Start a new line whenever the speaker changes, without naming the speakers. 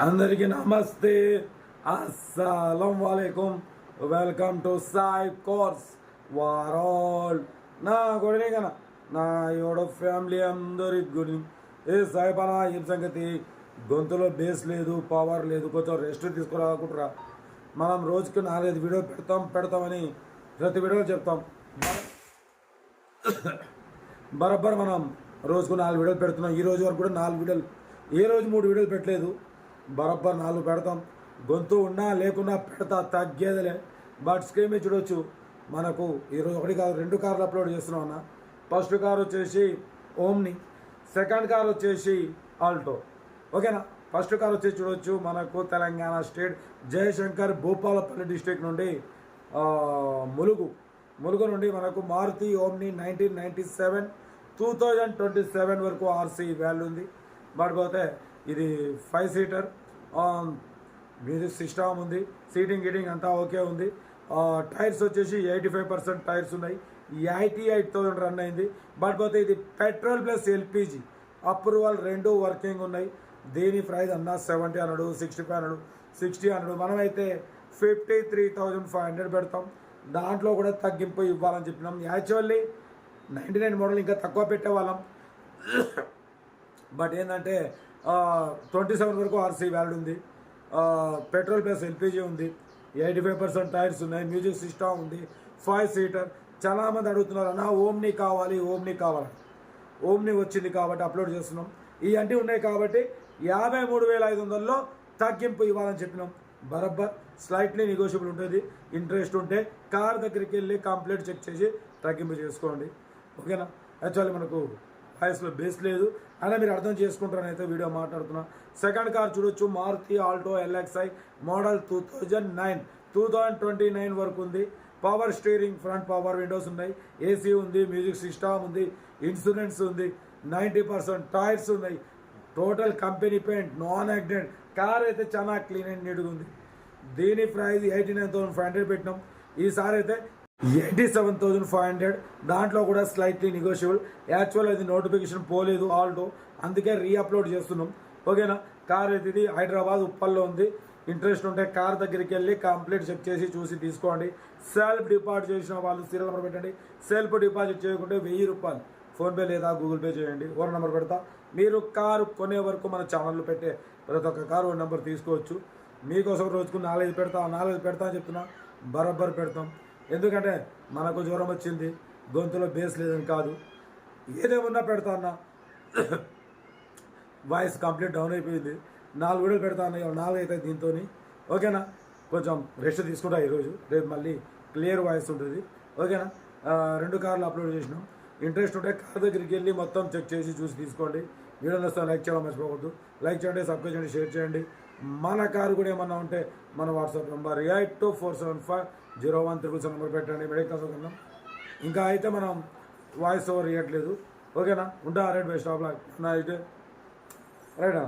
అందరికీ నమస్తే, అస్సలం వాలేకుం. వెల్కమ్ టు సాయి కోర్స్ వారాల్. నా గుడిని కన నా యోడ ఫ్యామిలీ అందరి గుడి ఏ సాయిబానా ఏం సంగతి. గొంతులో బేస్ లేదు, పవర్ లేదు, కొంచెం రెస్ట్ తీసుకురాకుంటురా. మనం రోజుకి 4-5 వీడియో పెడతామని ప్రతి వీడియోలో చెప్తాం. బరబ్బర్ మనం రోజుకు 4 వీడియోలు పెడుతున్నాం. ఈ రోజు వరకు కూడా 4 వీడియోలు, ఏ రోజు 3 వీడియోలు పెట్టలేదు. బరబ్బర్ 4 పెడతాం. గొంతు ఉన్నా లేకున్నా పెడతా, తగ్గేదిలే. బట్ స్క్రీన్ మీద చూడవచ్చు. మనకు ఈరోజు 1 కాదు 2 కార్లు అప్లోడ్ చేస్తున్నాం అన్న. ఫస్ట్ కార్ వచ్చేసి ఓమ్ని, సెకండ్ కార్ వచ్చేసి ఆల్టో. ఓకేనా. ఫస్ట్ కార్ వచ్చేసి చూడవచ్చు, మనకు తెలంగాణ స్టేట్ జయశంకర్ భూపాలపల్లి డిస్ట్రిక్ట్ నుండి ములుగు నుండి మనకు మారుతి ఓమ్ని 1997 2027 వరకు ఆర్సీ వాల్యూ ఉంది. బట్ పోతే ఇది 5 సీటర్, మ్యూజిక్ సిస్టమ్ ఉంది, సీటింగ్ గీటింగ్ అంతా ఓకే ఉంది. టైర్స్ వచ్చేసి 85% టైర్స్ ఉన్నాయి. 88,000 రన్ అయింది. బట్ పోతే ఇది petrol plus LPG approval 2 working ఉన్నాయి. దీని ప్రైస్ అన్న 70 అన్నాడు, 65 అన్నాడు, 60 అన్నాడు. మనమైతే 53,500 పెడతాం. దాంట్లో కూడా తగ్గింపు ఇవ్వాలని చెప్పినాం. యాక్చువల్లీ 99 మోడల్ ఇంకా తక్కువ పెట్టేవాళ్ళం. బట్ ఏంటంటే 27 వరకు ఆర్సీ వ్యాలిడ్ ఉంది, పెట్రోల్ ప్లస్ ఎల్పిజి ఉంది, 85% టైర్స్ ఉన్నాయి, మ్యూజిక్ సిస్టమ్ ఉంది, 5 సీటర్. చాలామంది అడుగుతున్నారు అన్న ఓమ్ని కావాలి. ఓమ్ని వచ్చింది కాబట్టి అప్లోడ్ చేస్తున్నాం. ఇవన్నీ ఉన్నాయి కాబట్టి 53,500లో తగ్గింపు ఇవ్వాలని చెప్పినాం. బరబ్బర్ స్లైట్లీ నెగోషియబుల్ ఉంటుంది. ఇంట్రెస్ట్ ఉంటే కార్ దగ్గరికి వెళ్ళి కంప్లీట్ చెక్ చేసి తగ్గింపు చేసుకోండి. ఓకేనా. యాక్చువల్లీ మనకు వాయిస్లో బేస్ లేదు అయినా మీరు అర్థం చేసుకుంటారని అయితే వీడియో మాట్లాడుతున్నా. సెకండ్ కార్ చూడొచ్చు, మారుతి ఆల్టో ఎల్ఎక్స్ఐ మోడల్ 2029 వరకు ఉంది. Power steering, front power Windows ఉన్నాయి, ఏసీ ఉంది, మ్యూజిక్ సిస్టమ్ ఉంది, ఇన్సూరెన్స్ ఉంది, 90% టైర్స్ ఉన్నాయి, total company paint, non accident. Car అయితే చాలా క్లీన్ అండ్ నీట్గా ఉంది. దీని ప్రైస్ 89,500 పెట్టినాం. ఈసారి అయితే 87,500. దాంట్లో కూడా స్లైట్లీ నెగోషియబుల్. యాక్చువల్ అది నోటిఫికేషన్ పోలేదు ఆల్టో, అందుకే రీఅప్లోడ్ చేస్తున్నాం. ఓకేనా. కార్ అయితే ఇది హైదరాబాద్ ఉప్పల్లో ఉంది. ఇంట్రెస్ట్ ఉంటే కార్ దగ్గరికి వెళ్ళి కంప్లీట్ చెక్ చేసి చూసి తీసుకోండి. సెల్ఫ్ డిపాజిట్ చేసిన వాళ్ళు సీరియల్ నెంబర్ పెట్టండి. సెల్ఫ్ డిపాజిట్ చేయకుంటే 1000 రూపాయలు ఫోన్పే లేదా గూగుల్ పే చేయండి. ఓన్ నెంబర్ పెడతా. మీరు కారు కొనే వరకు మన ఛానల్లో పెట్టే ప్రతి ఒక్క కారు ఓన్ నెంబర్ తీసుకోవచ్చు. మీకోసం రోజుకు 4-5 పెడతా అని చెప్తున్నా. బరబ్బర్ పెడతాం. ఎందుకంటే మనకు జ్వరం వచ్చింది, గొంతులో బేస్ లేదని కాదు, ఏదేమన్నా పెడతా అన్న. వాయిస్ కంప్లీట్ డౌన్ అయిపోయింది. 4 వీడియోలు పెడతా అన్న, 4 అవుతాయి దీంతో. ఓకేనా. కొంచెం రెస్ట్ తీసుకుంటా ఈరోజు, రేపు మళ్ళీ క్లియర్ వాయిస్ ఉంటుంది. ఓకేనా. 2 కార్లు అప్లోడ్ చేసినాం. ఇంట్రెస్ట్ ఉంటే కార్ దగ్గరికి వెళ్ళి మొత్తం చెక్ చేసి చూసి తీసుకోండి. వీడియో నచ్చితే లైక్ చేయడం మర్చిపోవద్దు. లైక్ చేయండి, సబ్స్క్రైబ్ చేయండి, షేర్ చేయండి. మన కారు కూడా ఏమన్నా ఉంటే మన వాట్సాప్ నెంబర్ 82475013 నెంబర్ పెట్టండి. మెడికల్ కన్నా ఇంకా అయితే మనం వాయిస్ ఓవర్ ఇవ్వట్లేదు. ఓకేనా. ఉంటా. రైట్ బై స్టాప్ లాక్ నా అయితే రైటా.